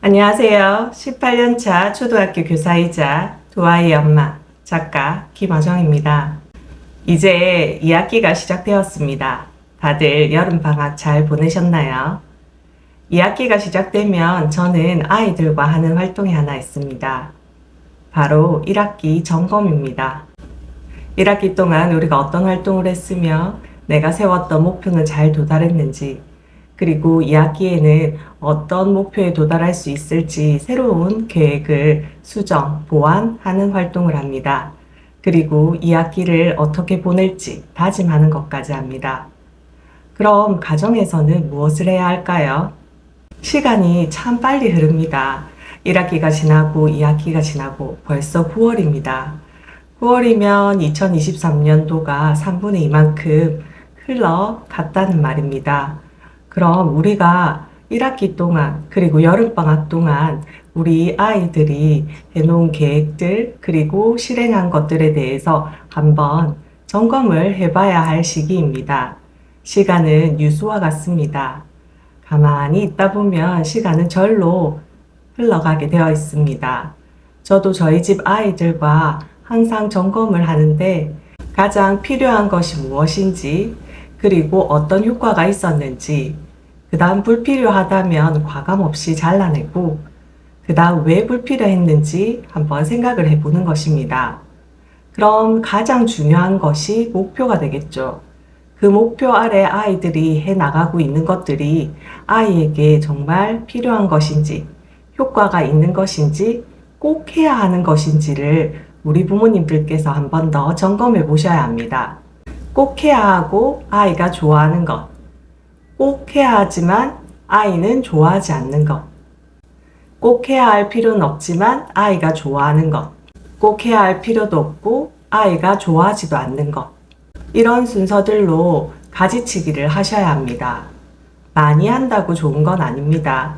안녕하세요. 18년차 초등학교 교사이자 두 아이의 엄마, 작가 김어정입니다. 이제 2학기가 시작되었습니다. 다들 여름방학 잘 보내셨나요? 2학기가 시작되면 저는 아이들과 하는 활동이 하나 있습니다. 바로 1학기 점검입니다. 1학기 동안 우리가 어떤 활동을 했으며 내가 세웠던 목표는 잘 도달했는지, 그리고 2학기에는 어떤 목표에 도달할 수 있을지 새로운 계획을 수정, 보완하는 활동을 합니다. 그리고 2학기를 어떻게 보낼지 다짐하는 것까지 합니다. 그럼 가정에서는 무엇을 해야 할까요? 시간이 참 빨리 흐릅니다. 1학기가 지나고 2학기가 지나고 벌써 9월입니다. 9월이면 2023년도가 3분의 2만큼 흘러갔다는 말입니다. 그럼 우리가 1학기 동안 그리고 여름방학 동안 우리 아이들이 해놓은 계획들 그리고 실행한 것들에 대해서 한번 점검을 해봐야 할 시기입니다. 시간은 유수와 같습니다. 가만히 있다 보면 시간은 절로 흘러가게 되어 있습니다. 저도 저희 집 아이들과 항상 점검을 하는데 가장 필요한 것이 무엇인지, 그리고 어떤 효과가 있었는지, 그 다음 불필요하다면 과감 없이 잘라내고, 그 다음 왜 불필요했는지 한번 생각을 해보는 것입니다. 그럼 가장 중요한 것이 목표가 되겠죠. 그 목표 아래 아이들이 해 나가고 있는 것들이 아이에게 정말 필요한 것인지, 효과가 있는 것인지, 꼭 해야 하는 것인지를 우리 부모님들께서 한 번 더 점검해 보셔야 합니다. 꼭 해야 하고 아이가 좋아하는 것, 꼭 해야 하지만 아이는 좋아하지 않는 것, 꼭 해야 할 필요는 없지만 아이가 좋아하는 것, 꼭 해야 할 필요도 없고 아이가 좋아하지도 않는 것, 이런 순서들로 가지치기를 하셔야 합니다. 많이 한다고 좋은 건 아닙니다.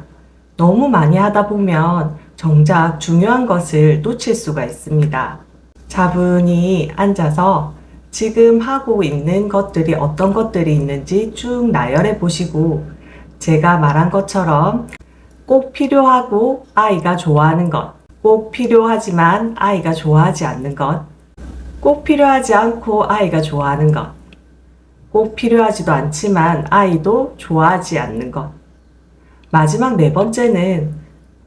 너무 많이 하다 보면 정작 중요한 것을 놓칠 수가 있습니다. 차분히 앉아서 지금 하고 있는 것들이 어떤 것들이 있는지 쭉 나열해 보시고, 제가 말한 것처럼 꼭 필요하고 아이가 좋아하는 것, 꼭 필요하지만 아이가 좋아하지 않는 것, 꼭 필요하지 않고 아이가 좋아하는 것, 꼭 필요하지도 않지만 아이도 좋아하지 않는 것, 마지막 네 번째는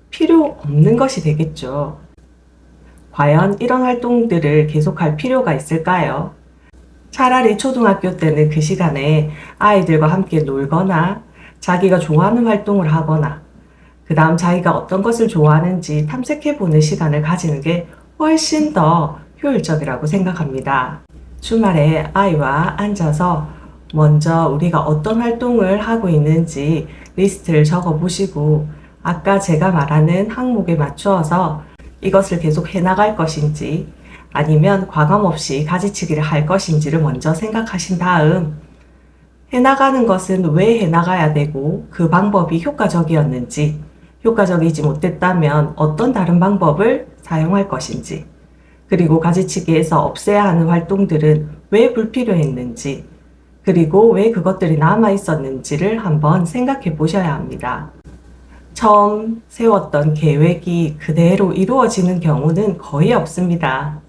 필요 없는 것이 되겠죠. 과연 이런 활동들을 계속할 필요가 있을까요? 차라리 초등학교 때는 그 시간에 아이들과 함께 놀거나 자기가 좋아하는 활동을 하거나 그 다음 자기가 어떤 것을 좋아하는지 탐색해보는 시간을 가지는 게 훨씬 더 효율적이라고 생각합니다. 주말에 아이와 앉아서 먼저 우리가 어떤 활동을 하고 있는지 리스트를 적어 보시고, 아까 제가 말하는 항목에 맞추어서 이것을 계속 해나갈 것인지 아니면 과감 없이 가지치기를 할 것인지를 먼저 생각하신 다음, 해나가는 것은 왜 해나가야 되고 그 방법이 효과적이었는지, 효과적이지 못했다면 어떤 다른 방법을 사용할 것인지, 그리고 가지치기에서 없애야 하는 활동들은 왜 불필요했는지, 그리고 왜 그것들이 남아 있었는지를 한번 생각해 보셔야 합니다. 처음 세웠던 계획이 그대로 이루어지는 경우는 거의 없습니다.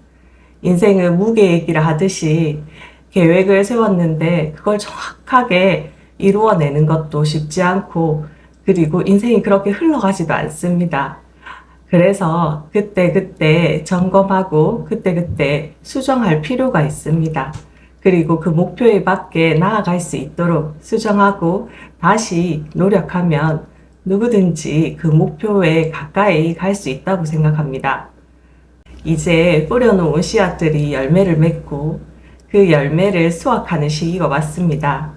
인생은 무계획이라 하듯이 계획을 세웠는데 그걸 정확하게 이루어내는 것도 쉽지 않고, 그리고 인생이 그렇게 흘러가지도 않습니다. 그래서 그때그때 점검하고 그때그때 수정할 필요가 있습니다. 그리고 그 목표에 맞게 나아갈 수 있도록 수정하고 다시 노력하면 누구든지 그 목표에 가까이 갈 수 있다고 생각합니다. 이제 뿌려놓은 씨앗들이 열매를 맺고 그 열매를 수확하는 시기가 왔습니다.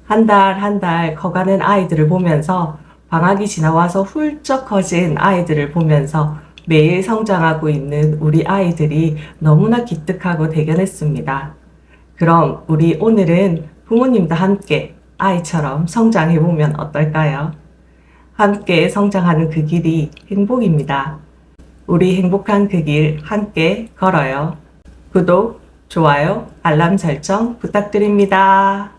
한 달 한 달 커가는 아이들을 보면서, 방학이 지나와서 훌쩍 커진 아이들을 보면서 매일 성장하고 있는 우리 아이들이 너무나 기특하고 대견했습니다. 그럼 우리 오늘은 부모님도 함께 아이처럼 성장해보면 어떨까요? 함께 성장하는 그 길이 행복입니다. 우리 행복한 그 길 함께 걸어요. 구독, 좋아요, 알람 설정 부탁드립니다.